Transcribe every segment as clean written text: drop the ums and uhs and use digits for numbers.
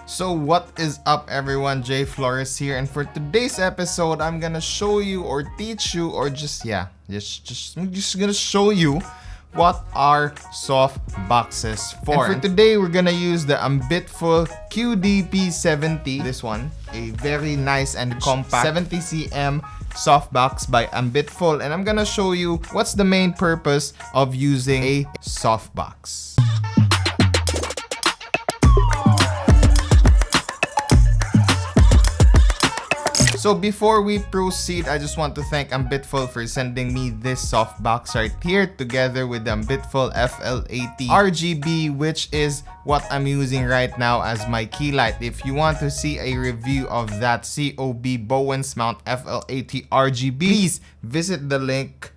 So what is up everyone, jrafaelaflores here, and for today's episode I'm gonna show you or teach you or just gonna show you what are soft boxes for. And for today we're gonna use the Ambitful QD-P70, this one, a very nice and compact 70 cm softbox by Ambitful, and I'm gonna show you what's the main purpose of using a softbox. So before we proceed, I just want to thank Ambitful for sending me this softbox right here together with the Ambitful FL80 RGB, which is what I'm using right now as my key light. If you want to see a review of that COB Bowens mount FL80 RGB, please visit the link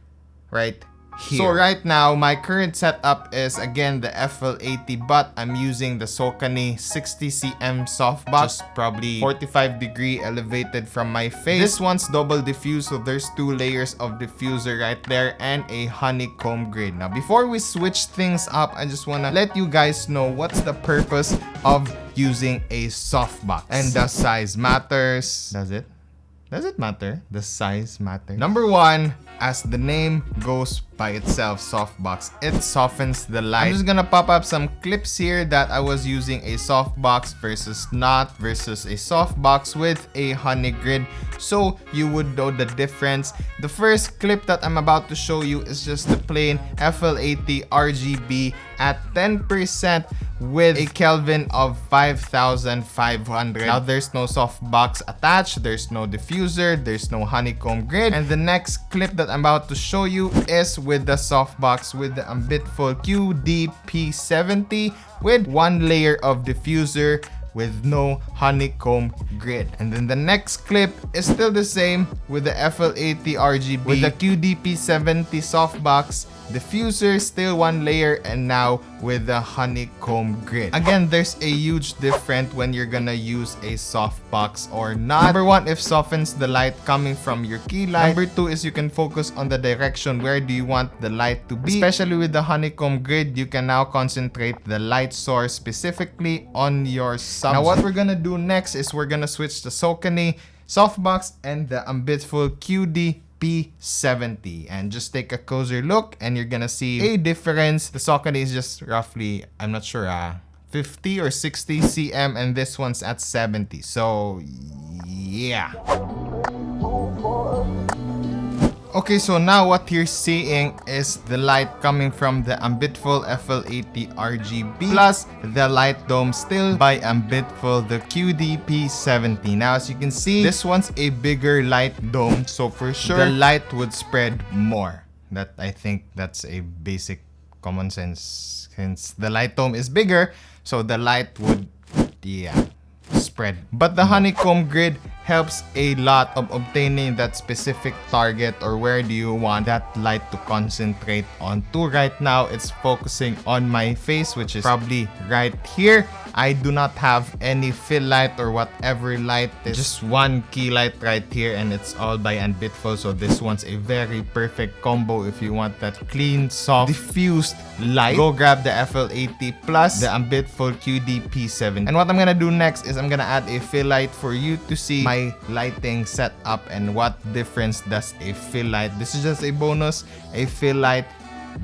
right here. So right now, my current setup is again the FL80, but I'm using the Sokani 60 cm softbox, just probably 45-degree elevated from my face. This one's double diffuse, so there's 2 layers of diffuser right there and a honeycomb grid. Now, before we switch things up, I just wanna let you guys know what's the purpose of using a softbox. And the size matters. Does it? Does it matter? The size matters. Number 1, as the name goes by itself, softbox, it softens the light. I'm just gonna pop up some clips here that I was using a softbox versus not, versus a softbox with a honey grid, so you would know the difference. The first clip that I'm about to show you is just the plain FL80 RGB at 10% with a Kelvin of 5,500. Now there's no softbox attached, there's no diffuser, there's no honeycomb grid. And the next clip that I'm about to show you is with the softbox with the Ambitful QD-P70 with 1 layer of diffuser with no honeycomb grid. And then the next clip is still the same with the FL80 RGB with the QD-P70 Softbox, diffuser still 1 layer, and now with the honeycomb grid. Again, there's a huge difference when you're gonna use a softbox or not. Number 1, it softens the light coming from your key light. Number 2 is you can focus on the direction where do you want the light to be. Especially with the honeycomb grid, you can now concentrate the light source specifically on your subject. Now what we're gonna do next is we're gonna switch the Sokani softbox and the Ambitful QD-P70 and just take a closer look, and you're gonna see a difference. The Sokani is just roughly, I'm not sure, 50 or 60 cm, and this one's at 70. So yeah. Okay, so now what you're seeing is the light coming from the Ambitful FL80 RGB plus the light dome still by Ambitful, the QD-P70. Now, as you can see, this one's a bigger light dome, so for sure the light would spread more. That, I think that's a basic common sense. Since the light dome is bigger, so the light would, spread. But the honeycomb grid helps a lot of obtaining that specific target, or where do you want that light to concentrate onto. Right now, it's focusing on my face, which is probably right here. I do not have any fill light or whatever light. It's just 1 key light right here, and it's all by Ambitful. So this one's a very perfect combo if you want that clean, soft, diffused light. Go grab the FL80 plus the Ambitful QD-P70. And what I'm gonna do next is I'm gonna add a fill light for you to see my lighting setup and what difference does a fill light. This is just a bonus. A fill light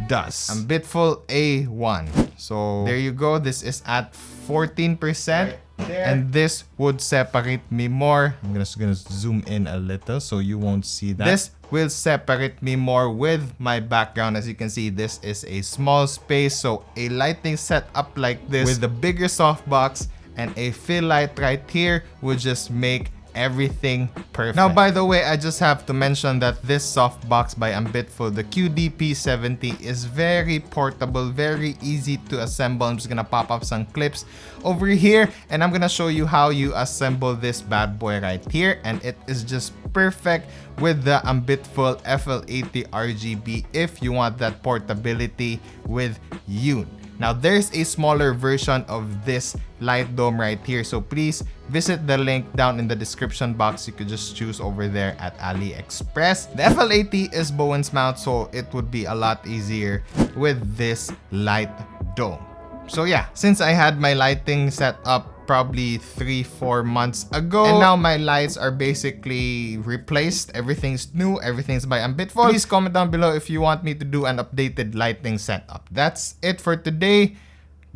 does. Ambitful A1. So there you go. This is at 14%. And this would separate me more. I'm just gonna zoom in a little so you won't see that. This will separate me more with my background. As you can see, this is a small space, so a lighting setup like this with the bigger softbox and a fill light right here would just make everything perfect. Now, by the way, I just have to mention that this softbox by Ambitful, the QD-P70, is very portable, very easy to assemble. I'm just gonna pop up some clips over here, and I'm gonna show you how you assemble this bad boy right here, and it is just perfect with the Ambitful FL80 RGB if you want that portability with you. Now, there's a smaller version of this light dome right here, so please visit the link down in the description box. You could just choose over there at AliExpress. The FL80 is Bowens mount, so it would be a lot easier with this light dome. So yeah, since I had my lighting set up probably 3-4 months ago. And now my lights are basically replaced. Everything's new. Everything's by Ambitful. Please comment down below if you want me to do an updated lighting setup. That's it for today.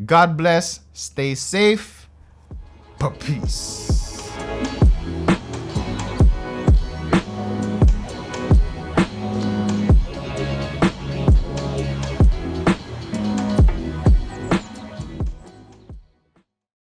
God bless. Stay safe. Peace.